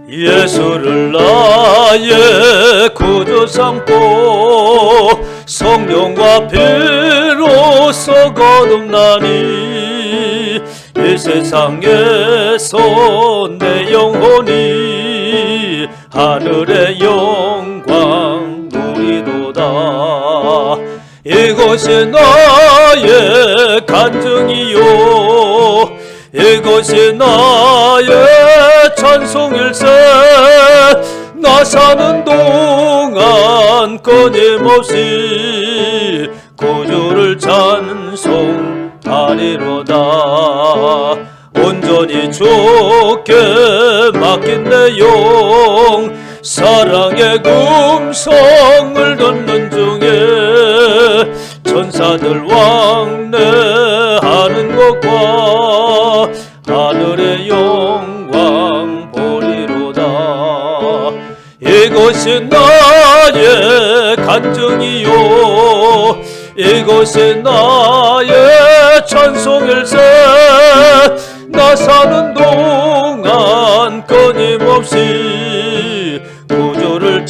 예수를 나의 구주 삼고 성령과 피로써 거듭나니 이 세상에서 내 영혼이 하늘의 영광 누리도다. 이것이 나의 간증이요 이것이 나의 찬송일세. 나 사는 동안 끊임없이 구주를 찬송하리로다. 온전히 주께 맡긴 내 영 사랑의 음성을 듣는 중에 천사들 왕래하는 것과 하늘의 영광 보리로다. 이것이 나의 간증이요 이것이 나의 찬송일세. 나 사는 동안 끊임없이 구주를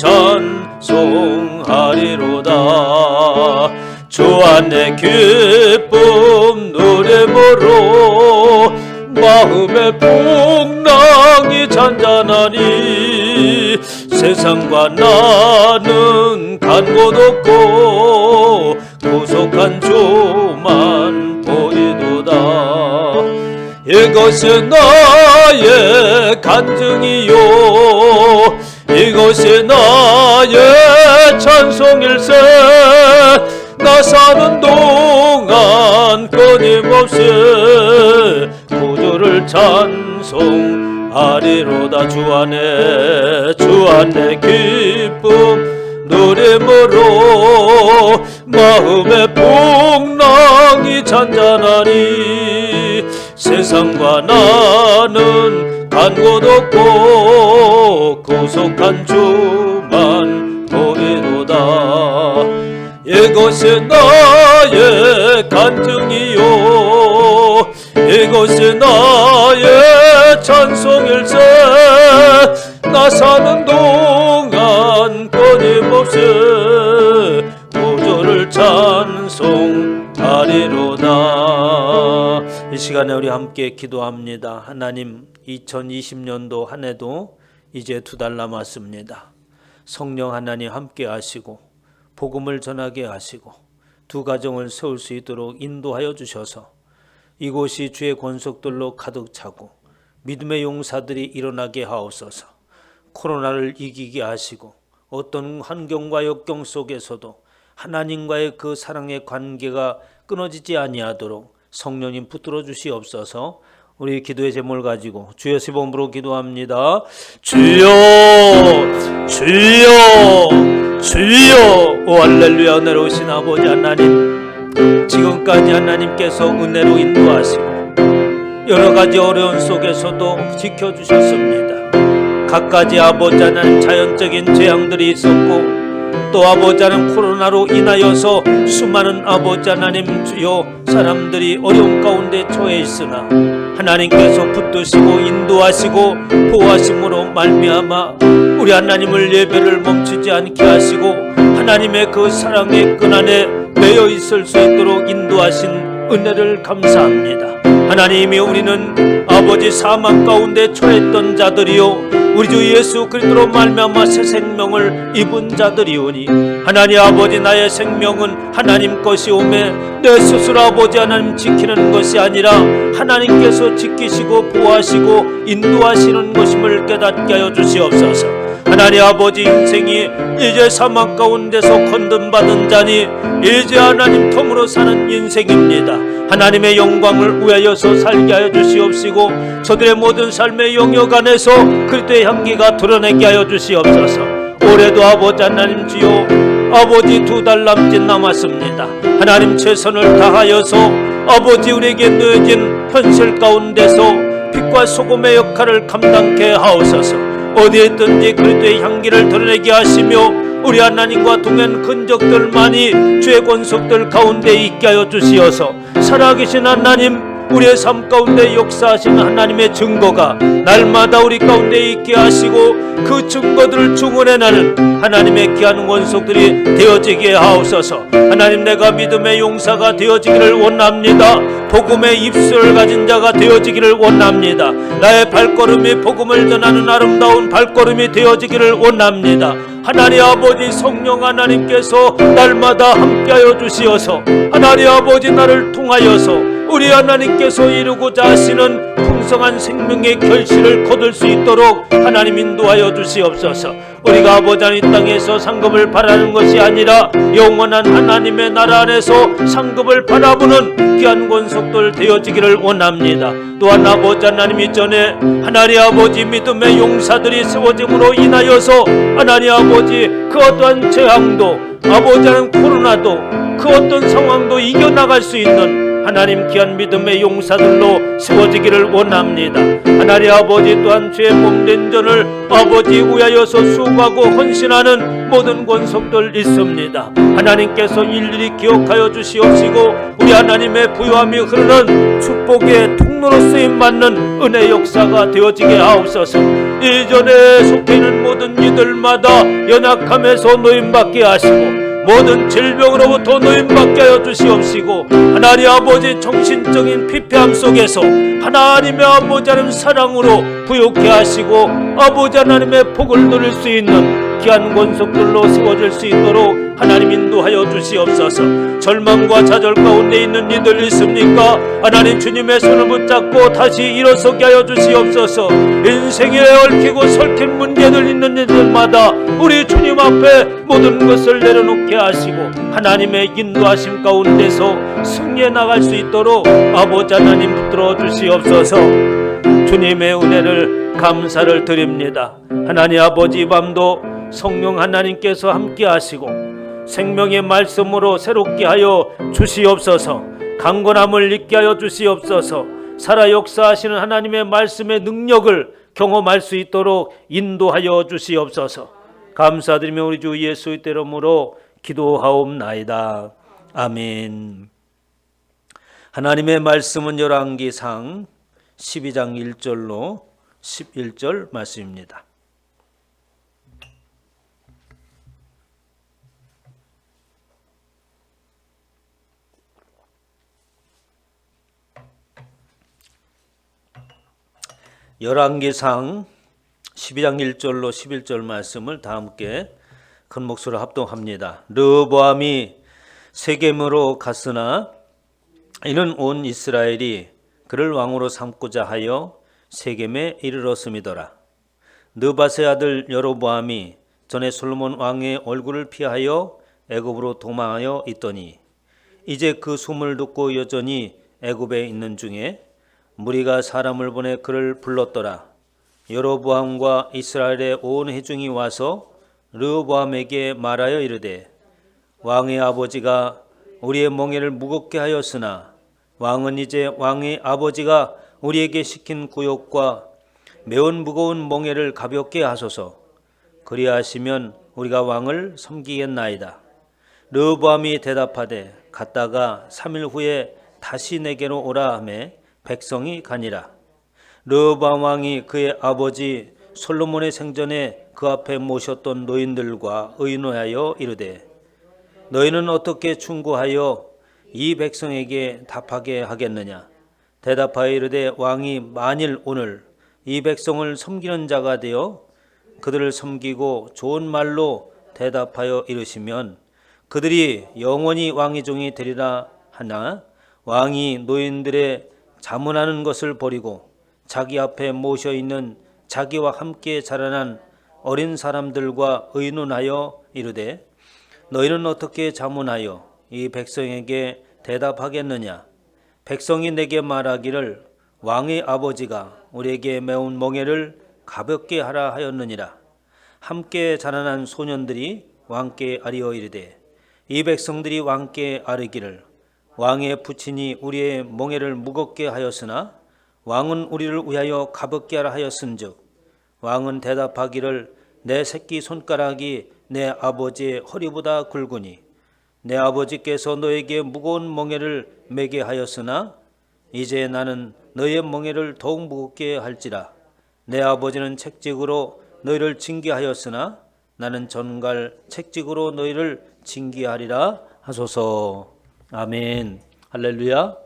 찬송하리로다. 주 안에 기쁨 누림으로 마음의 풍랑이 잔잔하니 세상과 나는 간 곳 없고 구속한 주만 보이도다. 이것이 나의 간증이요 이것이 나의 찬송일세. 나 사는 동안 끊임없이 구주를 찬송하리로다. 주 안에 기쁨 누림으로 마음의 풍랑이 잔잔하니 세상과 나는 간 곳 없고 구속한 주만 보이도다. 이것이 나의 간증이요 이것이 나의 찬송일세. 나 사는 동안 끊임없이 구주를 찬송하리로다. 이 시간에 우리 함께 기도합니다. 하나님, 2020년도 한 해도 이제 2달 남았습니다. 성령 하나님 함께 하시고 복음을 전하게 하시고 두 가정을 세울 수 있도록 인도하여 주셔서 이곳이 주의 권속들로 가득 차고 믿음의 용사들이 일어나게 하옵소서. 코로나를 이기게 하시고 어떤 환경과 역경 속에서도 하나님과의 그 사랑의 관계가 끊어지지 아니하도록 성령님 붙들어 주시옵소서. 우리 기도의 제목을 가지고 주여 세 번으로 기도합니다. 주여 주여 주여. 오 할렐루야. 은혜로 오신 아버지 하나님, 지금까지 하나님께서 은혜로 인도하시고 여러가지 어려운 속에서도 지켜주셨습니다. 갖가지 아버지 하나님 자연적인 재앙들이 있었고 또 아버지 하나님 코로나로 인하여서 수많은 아버지 하나님 주여 사람들이 어려운 가운데 처해 있으나 하나님께서 붙드시고 인도하시고 보호하심으로 말미암아 우리 하나님을 예배를 멈추지 않게 하시고 하나님의 그 사랑의 끈 안에 매여 있을 수 있도록 인도하신 은혜를 감사합니다. 하나님이 우리는 아버지 사망 가운데 처했던 자들이요 우리 주 예수 그리스도로 말미암아 새 생명을 입은 자들이오니 하나님 아버지 나의 생명은 하나님 것이오매 내 스스로 아버지 하나님 지키는 것이 아니라 하나님께서 지키시고 보호하시고 인도하시는 것임을 깨닫게 하여 주시옵소서. 하나님 아버지 인생이 이제 사망 가운데서 건든받은 자니 이제 하나님 통으로 사는 인생입니다. 하나님의 영광을 위하여서 살게 하여 주시옵시고 저들의 모든 삶의 영역 안에서 그리스도의 향기가 드러내게 하여 주시옵소서. 올해도 아버지 하나님 주여 아버지 2달 남짓 남았습니다. 하나님 최선을 다하여서 아버지 우리에게 놓여진 현실 가운데서 빛과 소금의 역할을 감당케 하옵소서. 어디에 있든지 그리스도의 향기를 드러내게 하시며 우리 하나님과 동행 근적들만이 주의 권속들 가운데 있게 하여 주시어서 살아계신 하나님 우리의 삶 가운데 역사하시는 하나님의 증거가 날마다 우리 가운데 있게 하시고 그 증거들을 증언해 나는 하나님의 귀한 원석들이 되어지게 하옵소서. 하나님, 내가 믿음의 용사가 되어지기를 원합니다. 복음의 입술을 가진 자가 되어지기를 원합니다. 나의 발걸음이 복음을 전하는 아름다운 발걸음이 되어지기를 원합니다. 하나님 아버지, 성령 하나님께서 날마다 함께하여 주시어서 하나님 아버지, 나를 통하여서 우리 하나님께서 이루고자 하시는 풍성한 생명의 결실을 거둘 수 있도록 하나님 인도하여 주시옵소서. 우리가 아버지 이 땅에서 상급을 바라는 것이 아니라 영원한 하나님의 나라 안에서 상급을 바라보는 귀한 권속들 되어지기를 원합니다. 또한 아버지 하나님, 이전에 하나님 아버지 믿음의 용사들이 세워짐으로 인하여서 하나님 아버지 그 어떠한 재앙도, 아버지 하나님 코로나도, 그 어떤 상황도 이겨나갈 수 있는 하나님 귀한 믿음의 용사들로 세워지기를 원합니다. 하나님 아버지, 또한 죄의 몸된 전을 아버지 위하여서 수고하고 헌신하는 모든 권속들 있습니다. 하나님께서 일일이 기억하여 주시옵시고 우리 하나님의 부요함이 흐르는 축복의 통로로 쓰임받는 은혜 역사가 되어지게 하옵소서. 이전에 속해 있는 모든 이들마다 연약함에서 노임받게 하시고 모든 질병으로부터 노임받게 하여 주시옵시고 하나님 아버지, 정신적인 피폐함 속에서 하나님의 아버지 하나님 사랑으로 부욕케 하시고 아버지 하나님의 복을 누릴 수 있는 귀한 권속들로 세워질 수 있도록 하나님 인도하여 주시옵소서. 절망과 좌절 가운데 있는 이들 있습니까? 하나님, 주님의 손을 붙잡고 다시 일어서게 하여 주시옵소서. 인생에 얽히고 설킨 문제들 있는 이들마다 우리 주님 앞에 모든 것을 내려놓게 하시고 하나님의 인도하심 가운데서 승리해 나갈 수 있도록 아버지 하나님 붙들어 주시옵소서. 주님의 은혜를 감사를 드립니다. 하나님 아버지, 이 밤도 성령 하나님께서 함께 하시고 생명의 말씀으로 새롭게 하여 주시옵소서. 강건함을 잊게 하여 주시옵소서. 살아 역사하시는 하나님의 말씀의 능력을 경험할 수 있도록 인도하여 주시옵소서. 감사드리며 우리 주 예수의 이름으로 기도하옵나이다. 아멘. 하나님의 말씀은 열왕기상 12장 1절로 11절 말씀입니다. 열왕기상 12장 1절로 11절 말씀을 다 함께 큰 목소리로 합동합니다. 르호보암이 세겜으로 갔으나 이는 온 이스라엘이 그를 왕으로 삼고자 하여 세겜에 이르렀음이더라. 느밧의 아들 여로보암이 전에 솔로몬 왕의 얼굴을 피하여 애굽으로 도망하여 있더니 이제 그 소문을 듣고 여전히 애굽에 있는 중에 무리가 사람을 보내 그를 불렀더라. 여로보암과 이스라엘의 온 회중이 와서 르호보암에게 말하여 이르되 왕의 아버지가 우리의 멍에를 무겁게 하였으나 왕은 이제 왕의 아버지가 우리에게 시킨 구욕과 매운 무거운 멍에를 가볍게 하소서. 그리하시면 우리가 왕을 섬기겠나이다. 르호보암이 대답하되 갔다가 3일 후에 다시 내게로 오라 하매 백성이 가니라. 르호보암 왕이 그의 아버지 솔로몬의 생전에 그 앞에 모셨던 노인들과 의논하여 이르되 너희는 어떻게 충고하여 이 백성에게 답하게 하겠느냐. 대답하여 이르되 왕이 만일 오늘 이 백성을 섬기는 자가 되어 그들을 섬기고 좋은 말로 대답하여 이르시면 그들이 영원히 왕의 종이 되리라 하나 왕이 노인들의 자문하는 것을 버리고 자기 앞에 모셔 있는 자기와 함께 자라난 어린 사람들과 의논하여 이르되 너희는 어떻게 자문하여 이 백성에게 대답하겠느냐. 백성이 내게 말하기를 왕의 아버지가 우리에게 매운 멍에를 가볍게 하라 하였느니라. 함께 자라난 소년들이 왕께 아뢰어 이르되 이 백성들이 왕께 아뢰기를 왕의 부친이 우리의 멍에를 무겁게 하였으나 왕은 우리를 위하여 가볍게 하라 하였은즉 왕은 대답하기를 내 새끼 손가락이 내 아버지의 허리보다 굵으니 내 아버지께서 너에게 무거운 멍에를 매게 하였으나 이제 나는 너의 멍에를 더욱 무겁게 할지라. 내 아버지는 책직으로 너희를 징계하였으나 나는 전갈 책직으로 너희를 징계하리라 하소서. 아멘. 할렐루야.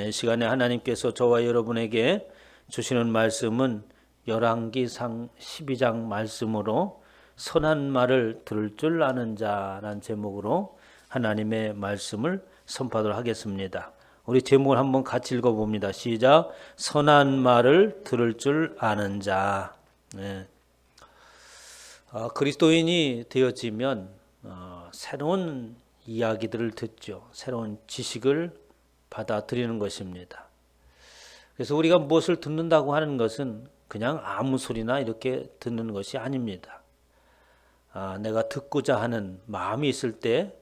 이 시간에 하나님께서 저와 여러분에게 주시는 말씀은 열왕기상 12장 말씀으로 선한 말을 들을 줄 아는 자라는 제목으로 하나님의 말씀을 선포하도록 하겠습니다. 우리 제목을 한번 같이 읽어봅니다. 시작. 선한 말을 들을 줄 아는 자. 네. 그리스도인이 되어지면 새로운 이야기들을 듣죠. 새로운 지식을 받아들이는 것입니다. 그래서 우리가 무엇을 듣는다고 하는 것은 그냥 아무 소리나 이렇게 듣는 것이 아닙니다. 내가 듣고자 하는 마음이 있을 때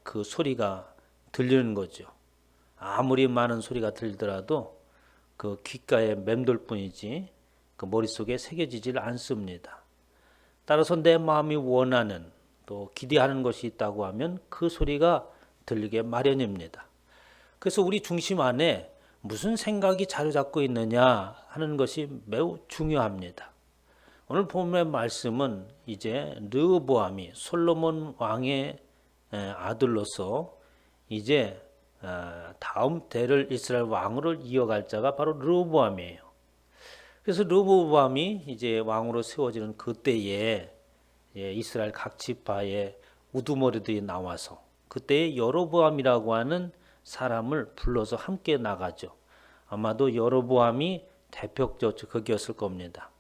그 소리가 들리는 거죠. 아무리 많은 소리가 들리더라도 그 귓가에 맴돌 뿐이지 그 머릿속에 새겨지질 않습니다. 따라서 내 마음이 원하는 또 기대하는 것이 있다고 하면 그 소리가 들리게 마련입니다. 그래서 우리 중심 안에 무슨 생각이 자리 잡고 있느냐 하는 것이 매우 중요합니다. 오늘 본문의 말씀은 이제 르호보암이 솔로몬 왕의 아들로서 이제 다음 대를 이스라엘 왕으로 이어갈 자가 바로 르호보암이에요. 그래서 르호보암이 이제 왕으로 세워지는 그때에 이스라엘 각 지파의 우두머리들이 나와서 그때에 여로보암이라고 하는 사람을 불러서 함께 나가죠. 아마도 여로보암이 대표적 거기였을 겁니다.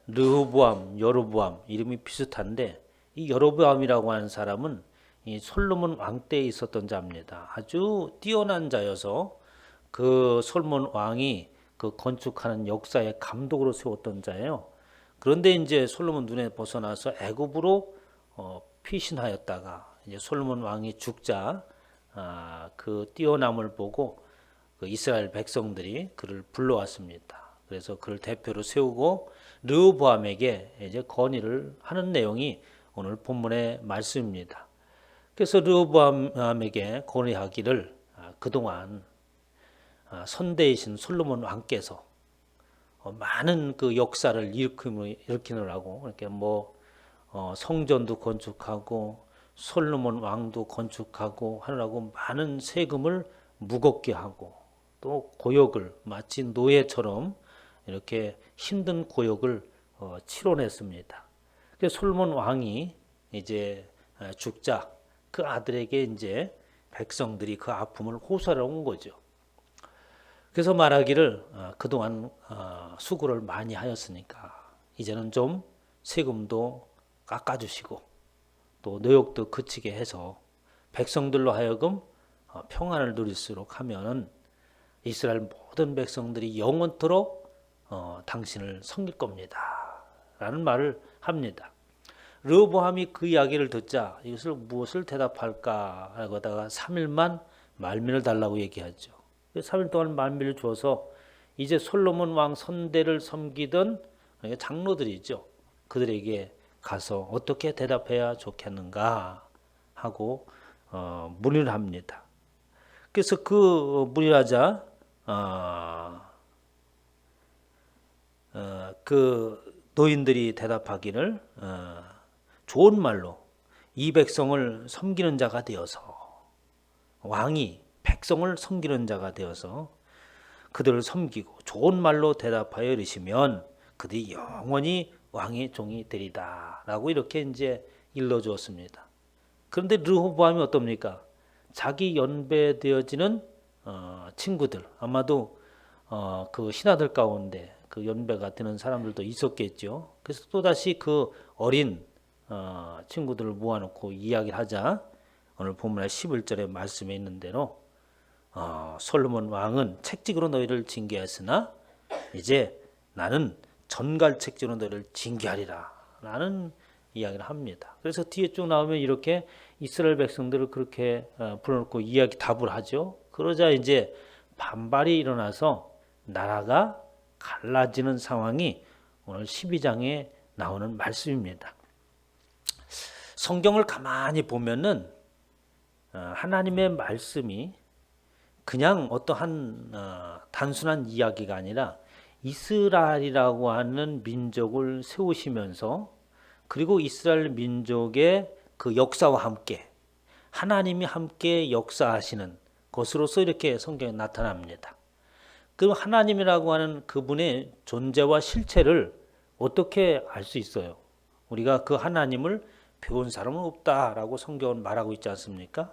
르호보암, 여로보암 이름이 비슷한데 이 여로보암이라고 하는 사람은 이 솔로몬 왕 때에 있었던 자입니다. 아주 뛰어난 자여서 그 솔로몬 왕이 그 건축하는 역사의 감독으로 세웠던 자예요. 그런데 이제 솔로몬 눈에 벗어나서 애굽으로 피신하였다가 이제 솔로몬 왕이 죽자 그 뛰어남을 보고 그 이스라엘 백성들이 그를 불러왔습니다. 그래서 그를 대표로 세우고 르호보암에게 이제 건의를 하는 내용이 오늘 본문의 말씀입니다. 그래서 르호보암에게 건의하기를 그동안 선대이신 솔로몬 왕께서 많은 그 역사를 일으키느라고 이렇게 성전도 건축하고 솔로몬 왕도 건축하고 하느라고 많은 세금을 무겁게 하고 또 고역을 마치 노예처럼 이렇게 힘든 고역을 치러냈습니다. 그래서 솔로몬 왕이 이제 죽자 그 아들에게 이제 백성들이 그 아픔을 호소하러 온 거죠. 그래서 말하기를 그동안 수고를 많이 하였으니까 이제는 좀 세금도 깎아주시고 또 노역도 그치게 해서 백성들로 하여금 평안을 누릴수록 하면은 이스라엘 모든 백성들이 영원토록 당신을 섬길 겁니다. 라는 말을 합니다. 르호보암이 그 이야기를 듣자 이것을 무엇을 대답할까 하다가 3일만 말미를 달라고 얘기하죠. 3일 동안 말미를 주어서 이제 솔로몬 왕 선대를 섬기던 장로들이죠. 그들에게 가서 어떻게 대답해야 좋겠는가 하고 문의를 합니다. 그래서 그 문의를 하자 그 노인들이 대답하기를 좋은 말로 이 백성을 섬기는 자가 되어서 왕이 백성을 섬기는 자가 되어서 그들을 섬기고 좋은 말로 대답하여 이르시면 그들이 영원히 왕의 종이 되리다 라고 이렇게 이제 일러주었습니다. 그런데 르호보암이 어떻습니까? 자기 연배되어지는 친구들 아마도 그 신하들 가운데 그 연배가 되는 사람들도 있었겠죠. 그래서 또다시 그 어린 친구들을 모아놓고 이야기를 하자 오늘 본문의 11절의 말씀에 있는 대로 솔로몬 왕은 책직으로 너희를 징계했으나 이제 나는 전갈 책직으로 너희를 징계하리라 라는 이야기를 합니다. 그래서 뒤에 쭉 나오면 이렇게 이스라엘 백성들을 그렇게 불러놓고 이야기 답을 하죠. 그러자 이제 반발이 일어나서 나라가 갈라지는 상황이 오늘 12장에 나오는 말씀입니다. 성경을 가만히 보면은 하나님의 말씀이 그냥 어떠한 단순한 이야기가 아니라 이스라엘이라고 하는 민족을 세우시면서 그리고 이스라엘 민족의 그 역사와 함께 하나님이 함께 역사하시는 것으로서 이렇게 성경에 나타납니다. 그 하나님이라고 하는 그분의 존재와 실체를 어떻게 알 수 있어요? 우리가 그 하나님을 배운 사람은 없다라고 성경은 말하고 있지 않습니까?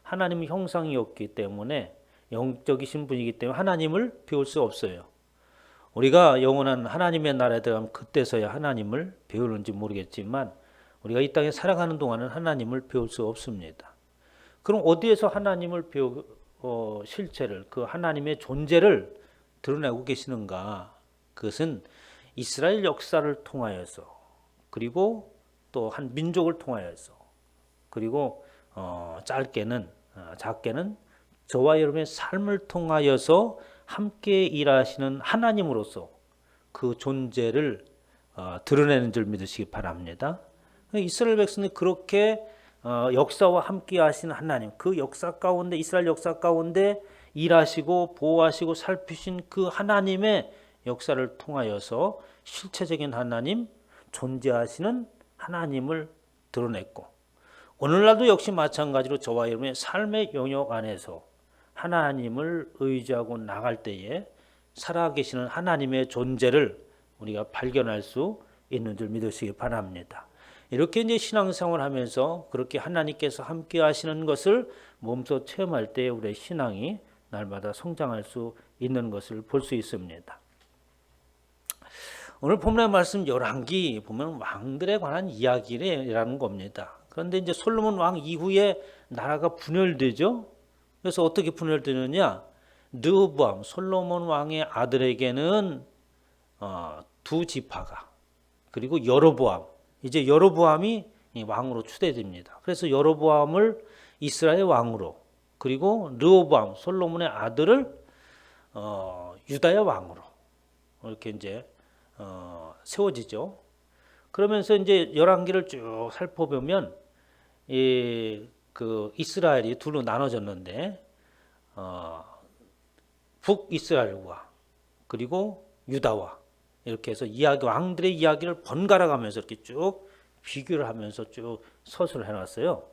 하나님은 형상이었기 때문에 영적이신 분이기 때문에 하나님을 배울 수 없어요. 우리가 영원한 하나님의 나라에 들어가면 그때서야 하나님을 배우는지 모르겠지만 우리가 이 땅에 살아가는 동안은 하나님을 배울 수 없습니다. 그럼 어디에서 하나님을 실체를 그 하나님의 존재를 드러내고 계시는가? 그것은 이스라엘 역사를 통하여서 그리고 또 한 민족을 통하여서 그리고 작게는 저와 여러분의 삶을 통하여서 함께 일하시는 하나님으로서 그 존재를 드러내는 줄 믿으시기 바랍니다. 이스라엘 백성이 그렇게 역사와 함께 하시는 하나님, 그 역사 가운데 이스라엘 역사 가운데 일하시고 보호하시고 살피신 그 하나님의 역사를 통하여서 실체적인 하나님, 존재하시는 하나님을 드러냈고 오늘날도 역시 마찬가지로 저와 여러분의 삶의 영역 안에서 하나님을 의지하고 나갈 때에 살아계시는 하나님의 존재를 우리가 발견할 수 있는 줄 믿으시기 바랍니다. 이렇게 이제 신앙생활을 하면서 그렇게 하나님께서 함께 하시는 것을 몸소 체험할 때 우리의 신앙이 날마다 성장할 수 있는 것을 볼 수 있습니다. 오늘 본문의 말씀 열왕기 보면 왕들에 관한 이야기라는 겁니다. 그런데 이제 솔로몬 왕 이후에 나라가 분열되죠. 그래서 어떻게 분열되느냐? 르호보암 솔로몬 왕의 아들에게는 두 지파가 그리고 여로보암 이제 여로보암이 왕으로 추대됩니다. 그래서 여로보암을 이스라엘 왕으로 그리고 르호보암 솔로몬의 아들을 유다의 왕으로 이렇게 이제 세워지죠. 그러면서 이제 열왕기를 쭉 살펴보면 그 이스라엘이 둘로 나눠졌는데 북이스라엘과 그리고 유다와 이렇게 해서 왕들의 이야기를 번갈아 가면서 이렇게 쭉 비교를 하면서 쭉 서술을 해놨어요.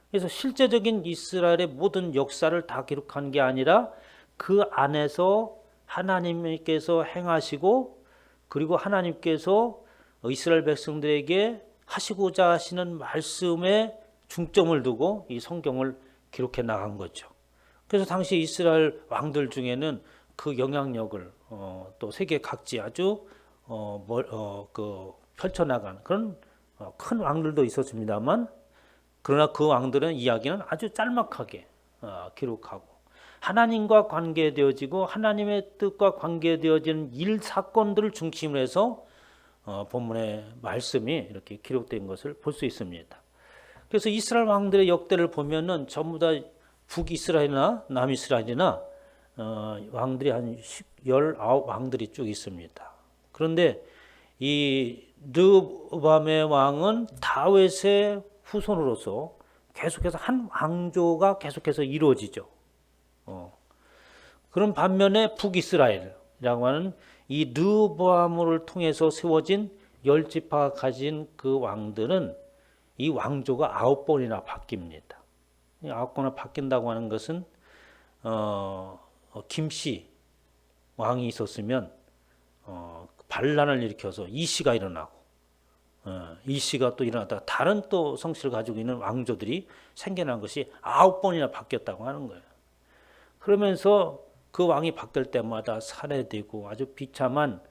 그래서 실제적인 이스라엘의 모든 역사를 다 기록한 게 아니라 그 안에서 하나님께서 행하시고 그리고 하나님께서 이스라엘 백성들에게 하시고자 하시는 말씀에 중점을 두고 이 성경을 기록해 나간 거죠. 그래서 당시 이스라엘 왕들 중에는 그 영향력을 또 세계 각지 아주 펼쳐나간 그런 큰 왕들도 있었습니다만 그러나 그 왕들은 이야기는 아주 짤막하게 기록하고 하나님과 관계되어지고 하나님의 뜻과 관계되어지는 일 사건들을 중심으로 해서 본문의 말씀이 이렇게 기록된 것을 볼 수 있습니다. 그래서 이스라엘 왕들의 역대를 보면은 전부 다 북이스라엘이나 남이스라엘이나 왕들이 한 19 왕들이 쭉 있습니다. 그런데 이 르호보암의 왕은 다윗의 후손으로서 계속해서 한 왕조가 계속해서 이루어지죠. 그런 반면에 북이스라엘이라고 하는 이 르호보암을 통해서 세워진 10지파가 가진 그 왕들은 이 왕조가 9번이나 바뀝니다. 9번이나 바뀐다고 하는 것은 김씨 왕이 있었으면 반란을 일으켜서 이씨가 일어나고 이씨가 또 일어나다가 다른 또 성씨를 가지고 있는 왕조들이 생겨난 것이 9번이나 바뀌었다고 하는 거예요. 그러면서 그 왕이 바뀔 때마다 살해되고 아주 비참한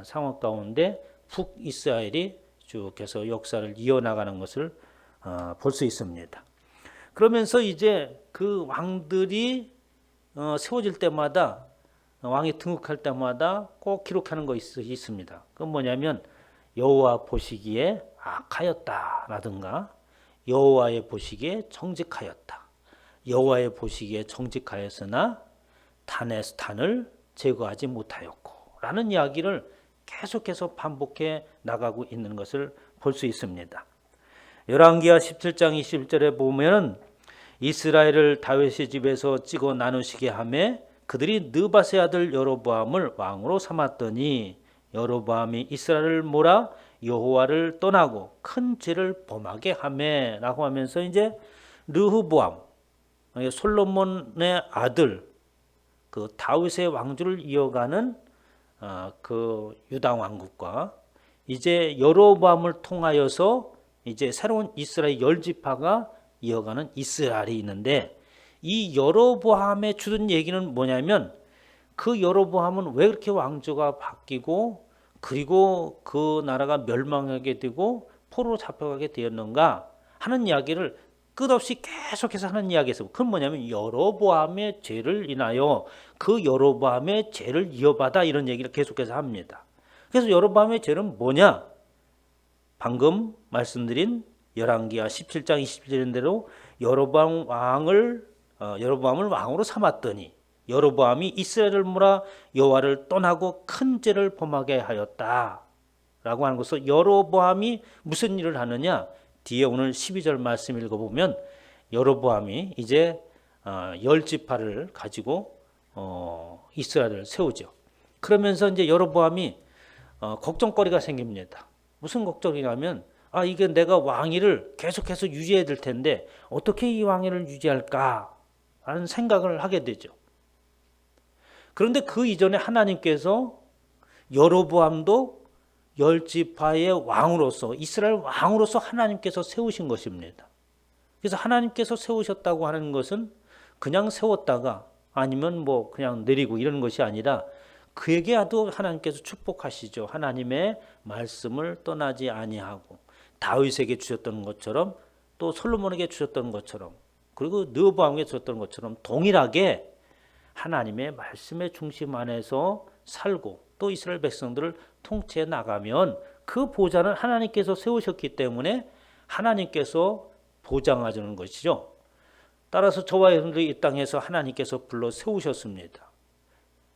상황 가운데 북이스라엘이 쭉 해서 역사를 이어나가는 것을 볼 수 있습니다. 그러면서 이제 그 왕들이 세워질 때마다 왕이 등극할 때마다 꼭 기록하는 것이 있습니다. 그건 뭐냐면 여호와 보시기에 악하였다라든가 여호와의 보시기에 정직하였다. 여호와의 보시기에 정직하였으나 단을 제거하지 못하였고 라는 이야기를 계속해서 반복해 나가고 있는 것을 볼 수 있습니다. 열왕기하 17장 21절에 보면 이스라엘을 다윗의 집에서 찍어 나누시게 하매 그들이 느밧의 아들 여로보암을 왕으로 삼았더니 여로보암이 이스라엘을 몰아 여호와를 떠나고 큰 죄를 범하게 하매라고 하면서 이제 르호보암 솔로몬의 아들 그 다윗의 왕조를 이어가는 그 유다 왕국과 이제 여로보암을 통하여서 이제 새로운 이스라엘 열 지파가 이어가는 이스라엘이 있는데 이 여로보암에 주는 얘기는 뭐냐면 그 여로보암은 왜 그렇게 왕조가 바뀌고 그리고 그 나라가 멸망하게 되고 포로로 잡혀가게 되었는가 하는 이야기를 끝없이 계속해서 하는 이야기에서 그건 뭐냐면 여로보암의 죄를 인하여 그 여로보암의 죄를 이어받아 이런 얘기를 계속해서 합니다. 그래서 여로보암의 죄는 뭐냐? 방금 말씀드린 열왕기하 17장 27절인 대로 여로보암을 왕으로 삼았더니 여로보암이 이스라엘을 몰아 여호와를 떠나고 큰 죄를 범하게 하였다라고 하는 것은 여로보암이 무슨 일을 하느냐? 뒤에 오늘 12절 말씀 읽어보면 여로보암이 이제 열 지파를 가지고 이스라엘을 세우죠. 그러면서 이제 여로보암이 걱정거리가 생깁니다. 무슨 걱정이냐면 이게 내가 왕위를 계속해서 유지해야 될 텐데 어떻게 이 왕위를 유지할까 하는 생각을 하게 되죠. 그런데 그 이전에 하나님께서 여로보암도 열 지파의 왕으로서 이스라엘 왕으로서 하나님께서 세우신 것입니다. 그래서 하나님께서 세우셨다고 하는 것은 그냥 세웠다가 아니면 뭐 그냥 내리고 이런 것이 아니라 그에게도 하나님께서 축복하시죠. 하나님의 말씀을 떠나지 아니하고 다윗에게 주셨던 것처럼 또 솔로몬에게 주셨던 것처럼 그리고 르호보암에게 주셨던 것처럼 동일하게 하나님의 말씀의 중심 안에서 살고 또 이스라엘 백성들을 통치해 나가면 그 보좌는 하나님께서 세우셨기 때문에 하나님께서 보장하시는 것이죠. 따라서 저와 여러분들이 이 땅에서 하나님께서 불러 세우셨습니다.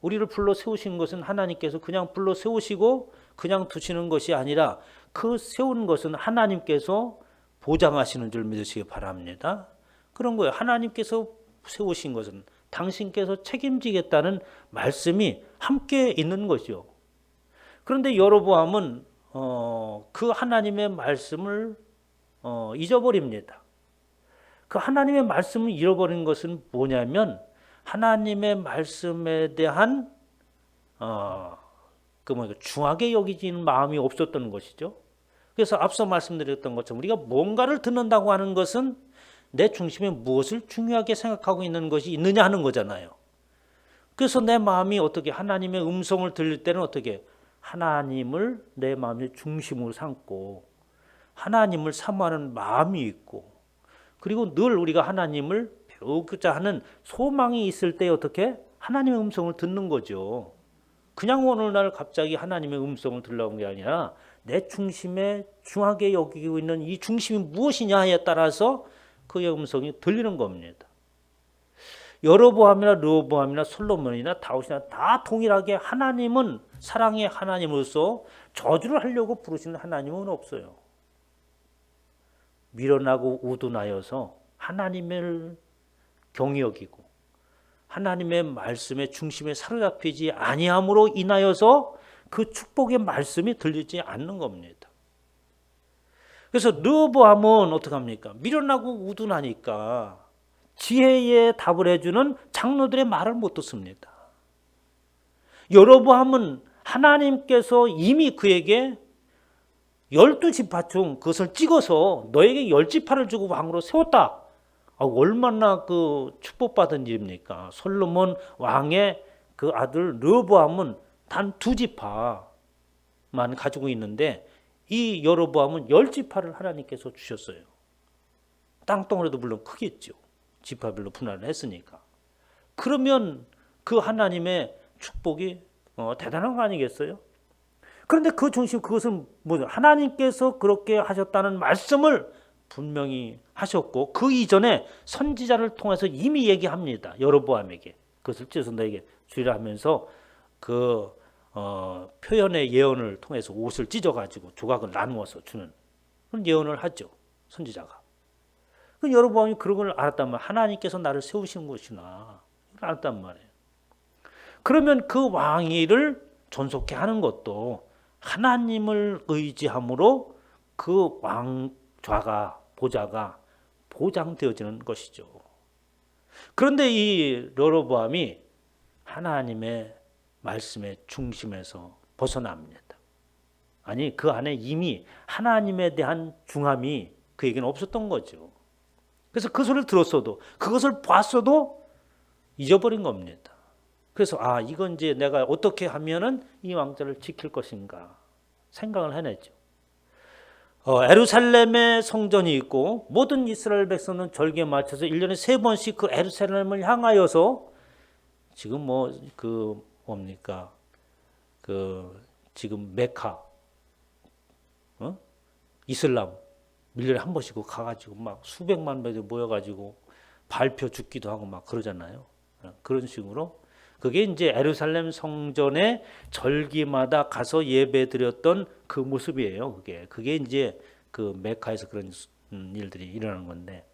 우리를 불러 세우신 것은 하나님께서 그냥 불러 세우시고 그냥 두시는 것이 아니라 그 세운 것은 하나님께서 보장하시는 줄 믿으시기 바랍니다. 그런 거예요. 하나님께서 세우신 것은 당신께서 책임지겠다는 말씀이 함께 있는 것이요. 그런데 여로보암은 그 하나님의 말씀을 잊어버립니다. 그 하나님의 말씀을 잃어버린 것은 뭐냐면 하나님의 말씀에 대한 중하게 여기지는 마음이 없었던 것이죠. 그래서 앞서 말씀드렸던 것처럼 우리가 뭔가를 듣는다고 하는 것은 내 중심에 무엇을 중요하게 생각하고 있는 것이 있느냐 하는 거잖아요. 그래서 내 마음이 어떻게 하나님의 음성을 들릴 때는 어떻게 하나님을 내 마음의 중심으로 삼고 하나님을 사모하는 마음이 있고 그리고 늘 우리가 하나님을 배우고자 하는 소망이 있을 때 어떻게 하나님의 음성을 듣는 거죠. 그냥 어느 날 갑자기 하나님의 음성을 들려온 게 아니라 내 중심에 중하게 여기고 있는 이 중심이 무엇이냐에 따라서 그의 음성이 들리는 겁니다. 여로보암이나 르호보암이나 솔로몬이나 다윗이나 다 동일하게 하나님은 사랑의 하나님으로서 저주를 하려고 부르시는 하나님은 없어요. 미련하고 우둔하여서 하나님을 경히 여기고 하나님의 말씀의 중심에 사로잡히지 아니함으로 인하여서 그 축복의 말씀이 들리지 않는 겁니다. 그래서 르호보암은 어떻게 합니까? 미련하고 우둔하니까 지혜의 답을 해주는 장로들의 말을 못 듣습니다. 여로보암은 하나님께서 이미 그에게 12지파 중 그것을 찍어서 너에게 10지파를 주고 왕으로 세웠다. 얼마나 그 축복받은 일입니까? 솔로몬 왕의 그 아들 르호보암은 단 2지파만 가지고 있는데 이 여로보암은 10지파를 하나님께서 주셨어요. 땅덩어리도 물론 크겠죠. 지파별로 분할을 했으니까. 그러면 그 하나님의 축복이 대단한 거 아니겠어요? 그런데 그 중심 그것은 뭐죠? 하나님께서 그렇게 하셨다는 말씀을 분명히 하셨고 그 이전에 선지자를 통해서 이미 얘기합니다. 여로보암에게 그것을 찢어서 너에게 주리라 하면서 그 표현의 예언을 통해서 옷을 찢어가지고 조각을 나누어서 주는 그런 예언을 하죠. 선지자가. 그 여로보암이 그런 걸 알았단 말이에요. 하나님께서 나를 세우신 것이나 알았단 말이에요. 그러면 그 왕위를 존속케 하는 것도 하나님을 의지함으로 그 왕좌가 보좌가 보장되어지는 것이죠. 그런데 이 여로보암이 하나님의 말씀의 중심에서 벗어납니다. 아니 그 안에 이미 하나님에 대한 중함이 그에게는 없었던 거죠. 그래서 그 소리를 들었어도 그것을 봤어도 잊어버린 겁니다. 그래서 이건 이제 내가 어떻게 하면은 이 왕좌를 지킬 것인가 생각을 해냈죠. 예루살렘에 성전이 있고 모든 이스라엘 백성은 절기에 맞춰서 1년에 3번씩 그 예루살렘을 향하여서 지금 뭡니까? 지금 메카 이슬람 1년에 한 번씩 가가지고 막 수백만 명이 모여가지고 발표 죽기도 하고 막 그러잖아요. 그런 식으로 그게 이제 예루살렘 성전의 절기마다 가서 예배드렸던 그 모습이에요. 그게 이제 그 메카에서 그런 일들이 일어나는 건데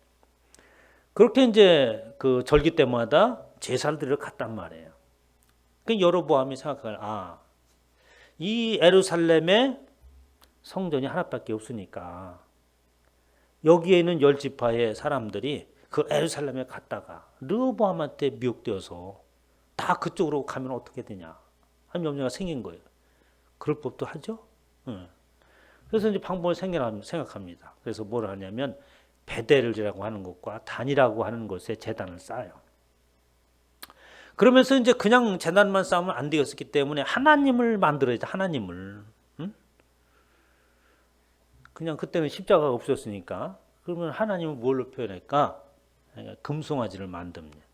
그렇게 이제 그 절기 때마다 제사를 드리러 갔단 말이에요. 그 여로보암이 생각할 이 예루살렘에 성전이 하나밖에 없으니까 여기에 있는 10지파의 사람들이 그 예루살렘에 갔다가 르호보암한테 미혹되어서 다 그쪽으로 가면 어떻게 되냐 하는 염려가 생긴 거예요. 그럴 법도 하죠. 그래서 이제 방법을 생각합니다. 그래서 뭘 하냐면 베델이라고 하는 곳과 단이라고 하는 곳에 제단을 쌓아요. 그러면서 이제 그냥 제단만 쌓으면 안 되었기 때문에 하나님을 만들어야죠. 하나님을. 그냥 그때는 십자가가 없었으니까 그러면 하나님을 뭘로 표현할까? 금송아지를 만듭니다.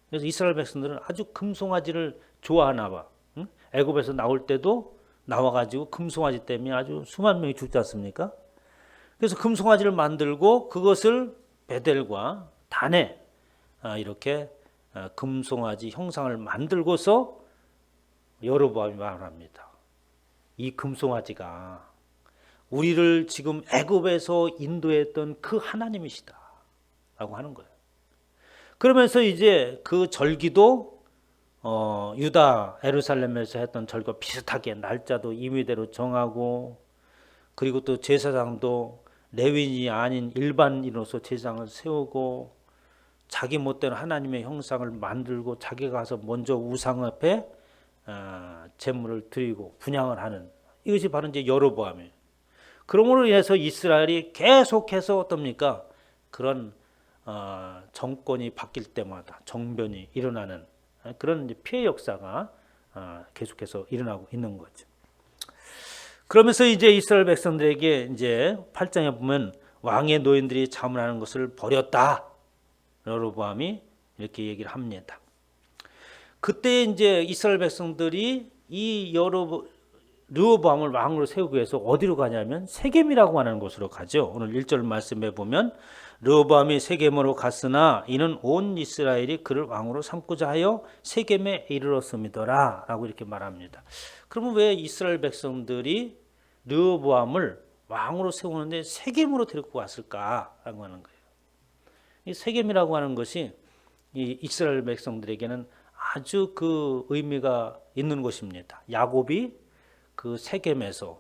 그래서 이스라엘 백성들은 아주 금송아지를 좋아하나 봐. 애굽에서 나올 때도 나와가지고 금송아지 때문에 아주 수만 명이 죽지 않습니까? 그래서 금송아지를 만들고 그것을 베델과 단에 이렇게 금송아지 형상을 만들고서 여로보암이 말합니다. 이 금송아지가 우리를 지금 애굽에서 인도했던 그 하나님이시다 라고 하는 거예요. 그러면서 이제 그 절기도 유다 예루살렘에서 했던 절기와 비슷하게 날짜도 임의대로 정하고 그리고 또 제사장도 레위인이 아닌 일반인으로서 제사장을 세우고 자기 멋대로 하나님의 형상을 만들고 자기가 가서 먼저 우상 앞에 제물을 드리고 분향을 하는 이것이 바로 이제 여로보암이에요. 그러므로 인해서 이스라엘이 계속해서 어떻습니까? 그런 정권이 바뀔 때마다 정변이 일어나는 그런 이제 피해 역사가 계속해서 일어나고 있는 거죠. 그러면서 이제 이스라엘 백성들에게 이제 8장에 보면 왕의 노인들이 자문하는 것을 버렸다. 여로보암이 이렇게 얘기를 합니다. 그때 이제 이스라엘 백성들이 이 르호보암을 왕으로 세우기 위해서 어디로 가냐면 세겜이라고 하는 곳으로 가죠. 오늘 1절 말씀에 보면 르호보암이 세겜으로 갔으나 이는 온 이스라엘이 그를 왕으로 삼고자 하여 세겜에 이르렀음이더라 라고 이렇게 말합니다. 그러면 왜 이스라엘 백성들이 르호보암을 왕으로 세우는데 세겜으로 데리고 왔을까라고 하는 거예요. 이 세겜이라고 하는 것이 이 이스라엘 백성들에게는 아주 그 의미가 있는 곳입니다. 야곱이 그 세겜에서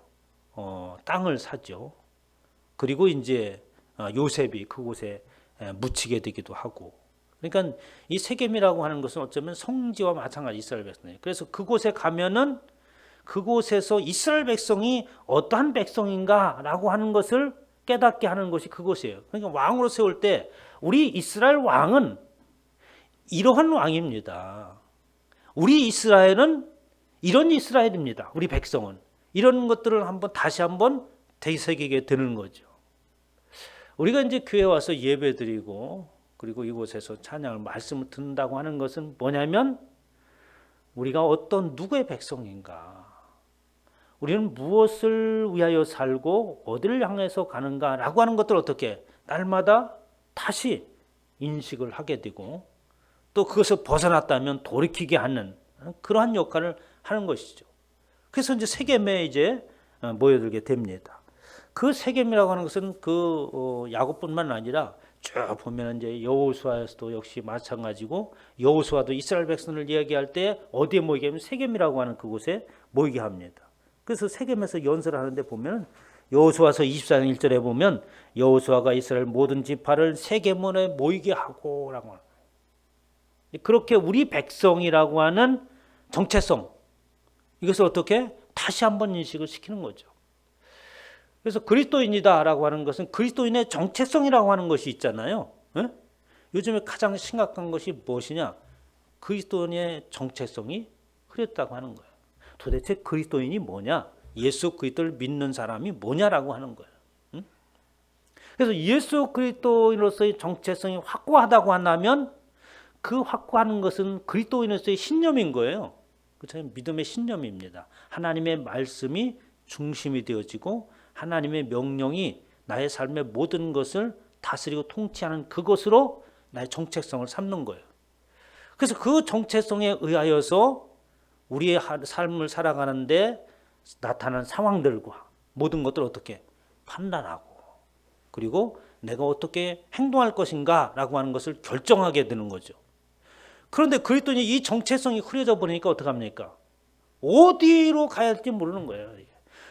땅을 사죠. 그리고 이제 요셉이 그곳에 묻히게 되기도 하고. 그러니까 이 세겜이라고 하는 것은 어쩌면 성지와 마찬가지 이스라엘 백성이에요. 그래서 그곳에 가면은 그곳에서 이스라엘 백성이 어떠한 백성인가라고 하는 것을 깨닫게 하는 것이 그곳이에요. 그러니까 왕으로 세울 때 우리 이스라엘 왕은 이러한 왕입니다. 우리 이스라엘은 이런 이스라엘입니다. 우리 백성은 이런 것들을 다시 한번 되새기게 되는 거죠. 우리가 이제 교회 와서 예배드리고 그리고 이곳에서 찬양을 말씀을 듣는다고 하는 것은 뭐냐면 우리가 어떤 누구의 백성인가, 우리는 무엇을 위하여 살고 어디를 향해서 가는가라고 하는 것들을 어떻게 날마다 다시 인식을 하게 되고 또 그것을 벗어났다면 돌이키게 하는 그러한 역할을 하는 것이죠. 그래서 이제 세겜에 이제 모여들게 됩니다. 그 세겜이라고 하는 것은 그 야곱뿐만 아니라 쭉 보면 이제 여호수아에서도 역시 마찬가지고, 여호수아도 이스라엘 백성을 이야기할 때 어디에 모이게 하면 세겜이라고 하는 그곳에 모이게 합니다. 그래서 세겜에서 연설을 하는데 보면 여호수아서 24장 1절에 보면 여호수아가 이스라엘 모든 지파를 세겜원에 모이게 하고라고 합니다. 그렇게 우리 백성이라고 하는 정체성, 이것을 어떻게 다시 한번 인식을 시키는 거죠. 그래서 그리스도인이다라고 하는 것은 그리스도인의 정체성이라고 하는 것이 있잖아요. 요즘에 가장 심각한 것이 무엇이냐? 그리스도인의 정체성이 흐렸다고 하는 거예요. 도대체 그리스도인이 뭐냐? 예수 그리스도를 믿는 사람이 뭐냐라고 하는 거예요. 그래서 예수 그리스도인으로서의 정체성이 확고하다고 한다면 그 확고하는 것은 그리스도인으로서의 신념인 거예요. 그렇죠? 믿음의 신념입니다. 하나님의 말씀이 중심이 되어지고 하나님의 명령이 나의 삶의 모든 것을 다스리고 통치하는 그것으로 나의 정체성을 삼는 거예요. 그래서 그 정체성에 의하여서 우리의 삶을 살아가는데 나타나는 상황들과 모든 것들을 어떻게 판단하고, 그리고 내가 어떻게 행동할 것인가 라고 하는 것을 결정하게 되는 거죠. 그런데 그랬더니 이 정체성이 흐려져 버리니까 어떡합니까? 어디로 가야 할지 모르는 거예요.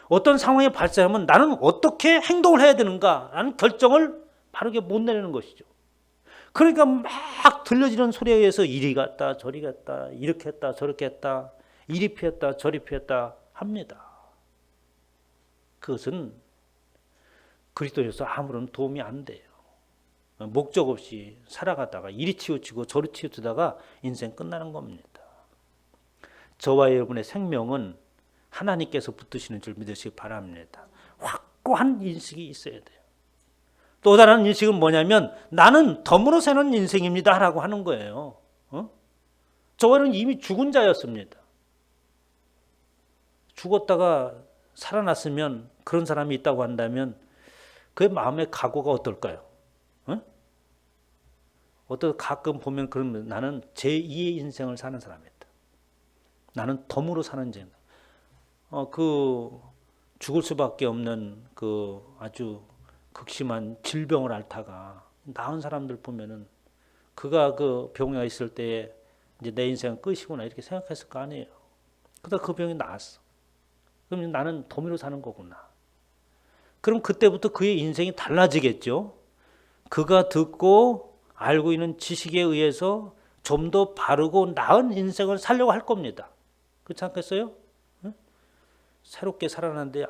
어떤 상황이 발생하면 나는 어떻게 행동을 해야 되는가라는 결정을 바르게 못 내리는 것이죠. 그러니까 막 들려지는 소리에 의해서 이리 갔다 저리 갔다, 이렇게 했다 저렇게 했다, 이리 피했다 저리 피했다 합니다. 그것은 그리스도인으로서 아무런 도움이 안 돼요. 목적 없이 살아가다가 이리 치우치고 저리 치우치다가 인생 끝나는 겁니다. 저와 여러분의 생명은 하나님께서 붙드시는 줄 믿으시기 바랍니다. 확고한 인식이 있어야 돼요. 또 다른 인식은 뭐냐면 나는 덤으로 사는 인생입니다 라고 하는 거예요. 저와는 이미 죽은 자였습니다. 죽었다가 살아났으면, 그런 사람이 있다고 한다면 그의 마음의 각오가 어떨까요? 가끔 보면 그러면 나는 제2의 인생을 사는 사람이다. 나는 덤으로 사는 인생. 죽을 수밖에 없는 그 아주 극심한 질병을 앓다가 나은 사람들 보면은 그가 그 병에 있을 때에 이제 내 인생은 끝이구나 이렇게 생각했을 거 아니에요. 그러다 그 병이 나았어. 그럼 나는 덤으로 사는 거구나. 그럼 그때부터 그의 인생이 달라지겠죠. 그가 듣고 알고 있는 지식에 의해서 좀 더 바르고 나은 인생을 살려고 할 겁니다. 그렇지 않겠어요? 새롭게 살아났는데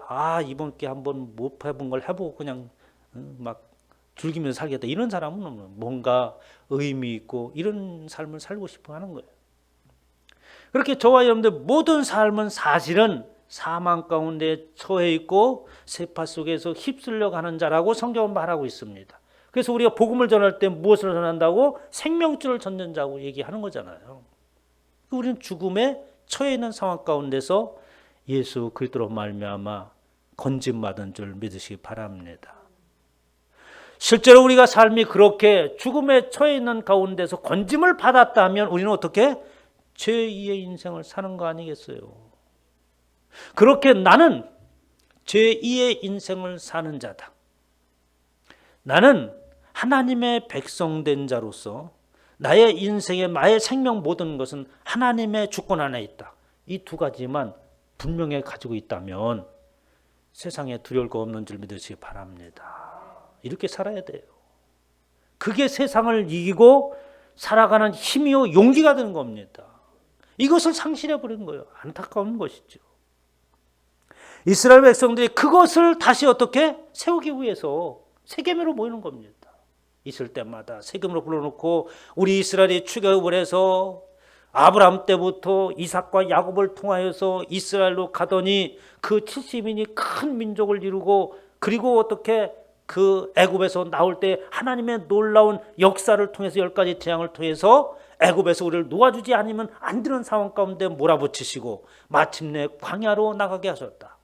이번 게 한번 못 해본 걸 해보고 그냥 막 즐기면서 살겠다. 이런 사람은 뭔가 의미 있고 이런 삶을 살고 싶어 하는 거예요. 그렇게 저와 여러분들 모든 삶은 사실은 사망 가운데 처해 있고 세파 속에서 휩쓸려 가는 자라고 성경은 말하고 있습니다. 그래서 우리가 복음을 전할 때 무엇을 전한다고? 생명줄을 젓는 자고 얘기하는 거잖아요. 우리는 죽음에 처해 있는 상황 가운데서 예수 그리스도로 말미암아 건짐받은 줄 믿으시기 바랍니다. 실제로 우리가 삶이 그렇게 죽음에 처해 있는 가운데서 건짐을 받았다면 우리는 어떻게? 제2의 인생을 사는 거 아니겠어요? 그렇게 나는 제2의 인생을 사는 자다. 나는 하나님의 백성된 자로서 나의 인생에 나의 생명 모든 것은 하나님의 주권 안에 있다. 이 두 가지만 분명히 가지고 있다면 세상에 두려울 거 없는 줄 믿으시기 바랍니다. 이렇게 살아야 돼요. 그게 세상을 이기고 살아가는 힘이요 용기가 되는 겁니다. 이것을 상실해버린 거예요. 안타까운 것이죠. 이스라엘 백성들이 그것을 다시 어떻게 세우기 위해서 세겜으로 모이는 겁니다. 있을 때마다 세겜으로 불러놓고 우리 이스라엘이 출애굽을 해서 아브라함 때부터 이삭과 야곱을 통하여서 이스라엘로 가더니 그 70인이 큰 민족을 이루고, 그리고 어떻게 그 애굽에서 나올 때 하나님의 놀라운 역사를 통해서 10가지 재앙을 통해서 애굽에서 우리를 놓아주지 않으면 안 되는 상황 가운데 몰아붙이시고 마침내 광야로 나가게 하셨다.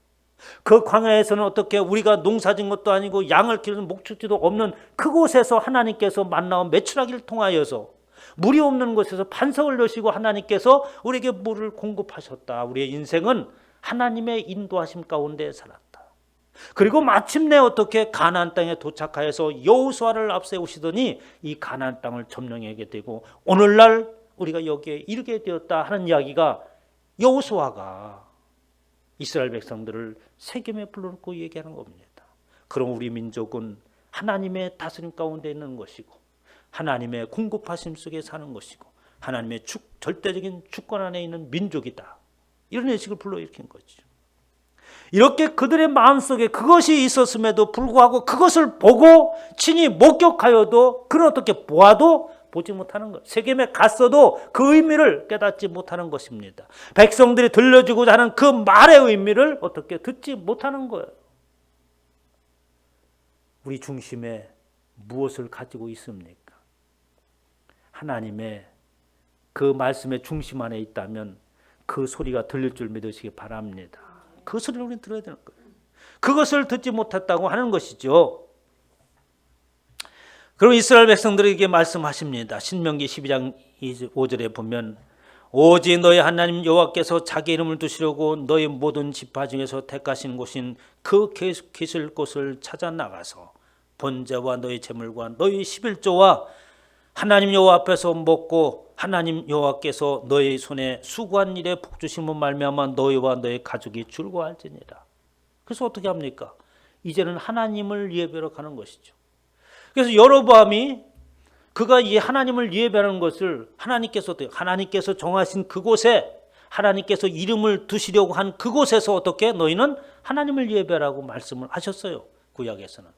그 광야에서는 어떻게 우리가 농사진 것도 아니고 양을 기르는 목축지도 없는 그곳에서 하나님께서 만나온 메추라기를 통하여서 물이 없는 곳에서 반석을 여시고 하나님께서 우리에게 물을 공급하셨다. 우리의 인생은 하나님의 인도하심 가운데 살았다. 그리고 마침내 어떻게 가나안 땅에 도착하여서 여호수아를 앞세우시더니 이 가나안 땅을 점령하게 되고 오늘날 우리가 여기에 이르게 되었다 하는 이야기가 여호수아가 이스라엘 백성들을 세겜에 불러놓고 얘기하는 겁니다. 그럼 우리 민족은 하나님의 다스림 가운데 있는 것이고 하나님의 공급하심 속에 사는 것이고 하나님의 절대적인 주권 안에 있는 민족이다. 이런 의식을 불러일으킨 거죠. 이렇게 그들의 마음속에 그것이 있었음에도 불구하고 그것을 보고 친히 목격하여도 그는 어떻게 보아도 보지 못하는 것. 세겜에 갔어도 그 의미를 깨닫지 못하는 것입니다. 백성들이 들려주고자 하는 그 말의 의미를 어떻게 듣지 못하는 거예요. 우리 중심에 무엇을 가지고 있습니까? 하나님의 그 말씀의 중심 안에 있다면 그 소리가 들릴 줄 믿으시기 바랍니다. 그 소리를 우리는 들어야 되는 거예요. 그것을 듣지 못했다고 하는 것이죠. 그럼 이스라엘 백성들에게 말씀하십니다. 신명기 12장 5절에 보면 오직 너희 하나님 여호와께서 자기 이름을 두시려고 너희 모든 지파 중에서 택하신 곳인 그 계실 곳을 찾아 나가서 번제와 너희 제물과 너희 11조와 하나님 여호와 앞에서 먹고 하나님 여호와께서 너희 손에 수고한 일에 복주심을 말미암아 너희와 너희 가족이 즐거워할지니라. 그래서 어떻게 합니까? 이제는 하나님을 예배로 가는 것이죠. 그래서 여로보암이 그가 이 하나님을 예배하는 것을 하나님께서 정하신 그곳에 하나님께서 이름을 두시려고 한 그곳에서 어떻게 너희는 하나님을 예배라고 말씀을 하셨어요. 구약에서는.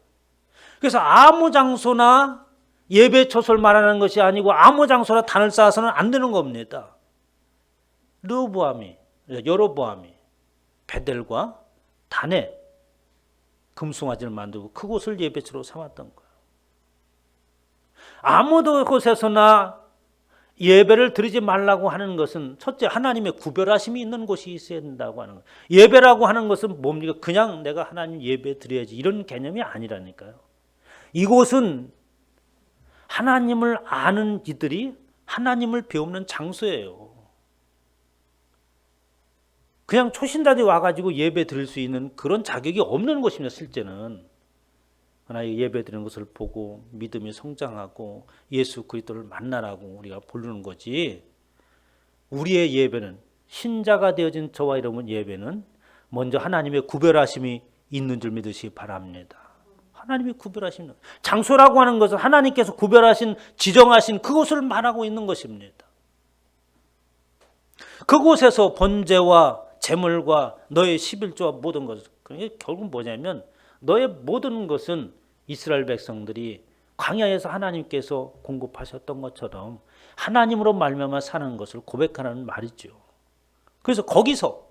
그래서 아무 장소나 예배 처소를 말하는 것이 아니고 아무 장소나 단을 쌓아서는 안 되는 겁니다. 여로보암이 베델과 단에 금송아지를 만들고 그곳을 예배처로 삼았던 거예요. 아무도 곳에서나 예배를 드리지 말라고 하는 것은 첫째 하나님의 구별하심이 있는 곳이 있어야 된다고 하는 거예요. 예배라고 하는 것은 뭡니까? 그냥 내가 하나님 예배 드려야지 이런 개념이 아니라니까요. 이곳은 하나님을 아는 이들이 하나님을 배우는 장소예요. 그냥 초신자들이 와가지고 예배 드릴 수 있는 그런 자격이 없는 곳입니다. 실제는 하나님 예배 드리는 것을 보고 믿음이 성장하고 예수 그리스도를 만나라고 우리가 부르는 거지. 우리의 예배는 신자가 되어진 저와 여러분 예배는 먼저 하나님의 구별하심이 있는 줄 믿으시기 바랍니다. 하나님이 구별하시는 장소라고 하는 것은 하나님께서 구별하신 지정하신 그곳을 말하고 있는 것입니다. 그곳에서 번제와 제물과 너의 11조와 모든 것을 그러니까 결국 뭐냐면 너의 모든 것은 이스라엘 백성들이 광야에서 하나님께서 공급하셨던 것처럼 하나님으로 말미암아 사는 것을 고백하는 말이죠. 그래서 거기서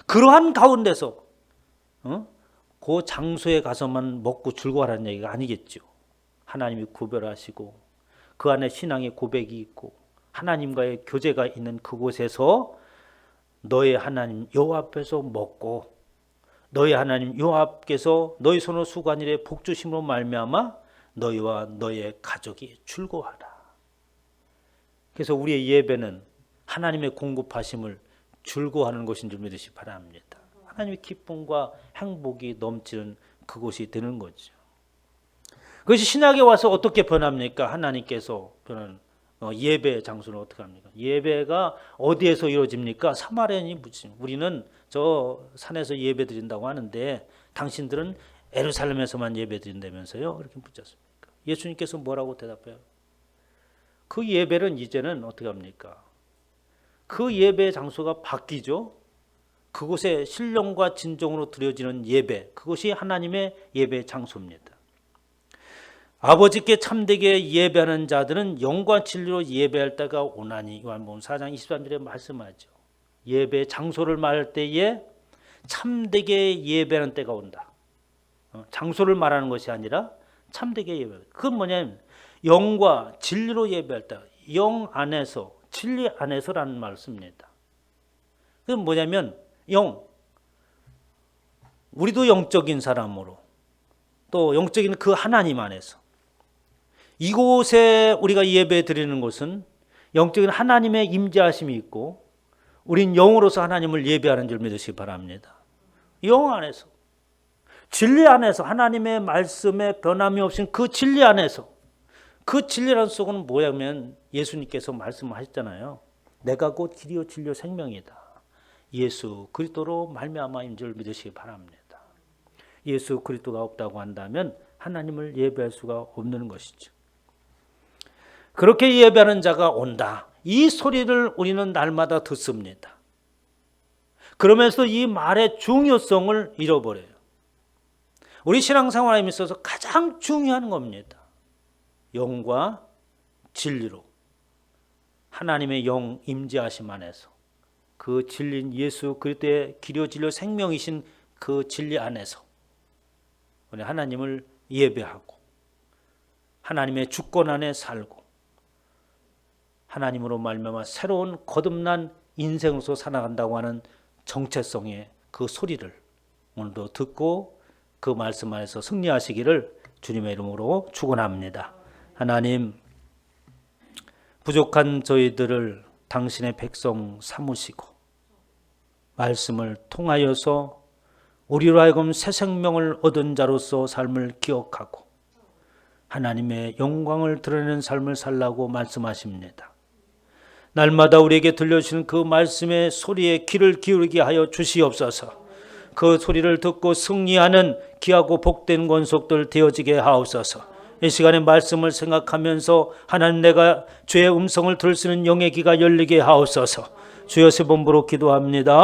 그러한 가운데서 그 장소에 가서만 먹고 즐거워하라는 얘기가 아니겠죠. 하나님이 구별하시고 그 안에 신앙의 고백이 있고 하나님과의 교제가 있는 그곳에서 너의 하나님 여호와 앞에서 먹고 너희 하나님 여호와께서 너희 손으로 수고한 일에 복주심으로 말미암아 너희와 너의 가족이 즐거워하라. 그래서 우리의 예배는 하나님의 공급하심을 즐거워하는 것인 줄 믿으시기 바랍니다. 하나님의 기쁨과 행복이 넘치는 그곳이 되는 거죠. 그것이 신약에 와서 어떻게 변합니까? 하나님께서 변하는 예배 장소는 어떻게 합니까? 예배가 어디에서 이루어집니까? 사마리아인이 묻습니다. 우리는 저 산에서 예배 드린다고 하는데 당신들은 예루살렘에서만 예배 드린다면서요? 이렇게 묻셨습니까? 예수님께서 뭐라고 대답해요? 그 예배는 이제는 어떻게 합니까? 그 예배 장소가 바뀌죠. 그곳에 신령과 진정으로 드려지는 예배, 그것이 하나님의 예배 장소입니다. 아버지께 참되게 예배하는 자들은 영과 진리로 예배할 때가 오나니 요한복음 4장 23절에 말씀하죠. 예배 장소를 말할 때에 참되게 예배하는 때가 온다. 장소를 말하는 것이 아니라 참되게 예배. 그건 뭐냐면 영과 진리로 예배할 때, 영 안에서 진리 안에서라는 말을 씁니다. 그건 뭐냐면 우리도 영적인 사람으로 또 영적인 그 하나님 안에서 이곳에 우리가 예배 드리는 곳은 영적인 하나님의 임재하심이 있고 우린 영으로서 하나님을 예배하는 줄 믿으시기 바랍니다. 영 안에서 진리 안에서 하나님의 말씀에 변함이 없인 그 진리 안에서 그 진리라는 속은 뭐냐면 예수님께서 말씀하셨잖아요. 내가 곧 길이요 진리요 생명이다. 예수 그리스도로 말미암아인 줄 믿으시기 바랍니다. 예수 그리스도가 없다고 한다면 하나님을 예배할 수가 없는 것이죠. 그렇게 예배하는 자가 온다. 이 소리를 우리는 날마다 듣습니다. 그러면서 이 말의 중요성을 잃어버려요. 우리 신앙생활에 있어서 가장 중요한 겁니다. 영과 진리로 하나님의 영 임재하심 안에서 그 진리인 예수 그리스도의 길이요 진리요 생명이신 그 진리 안에서 우리 하나님을 예배하고 하나님의 주권 안에 살고 하나님으로 말미암아 새로운 거듭난 인생으로서 살아간다고 하는 정체성의 그 소리를 오늘도 듣고 그 말씀 안에서 승리하시기를 주님의 이름으로 축원합니다. 하나님, 부족한 저희들을 당신의 백성 삼으시고 말씀을 통하여서 우리로 하여금 새 생명을 얻은 자로서 삶을 기억하고 하나님의 영광을 드러내는 삶을 살라고 말씀하십니다. 날마다 우리에게 들려주시는 그 말씀의 소리에 귀를 기울이게 하여 주시옵소서. 그 소리를 듣고 승리하는 귀하고 복된 권속들 되어지게 하옵소서. 이 시간에 말씀을 생각하면서 하나님 내가 주의 음성을 들을 수 있는 영의 귀가 열리게 하옵소서. 주여 세 번부로 기도합니다.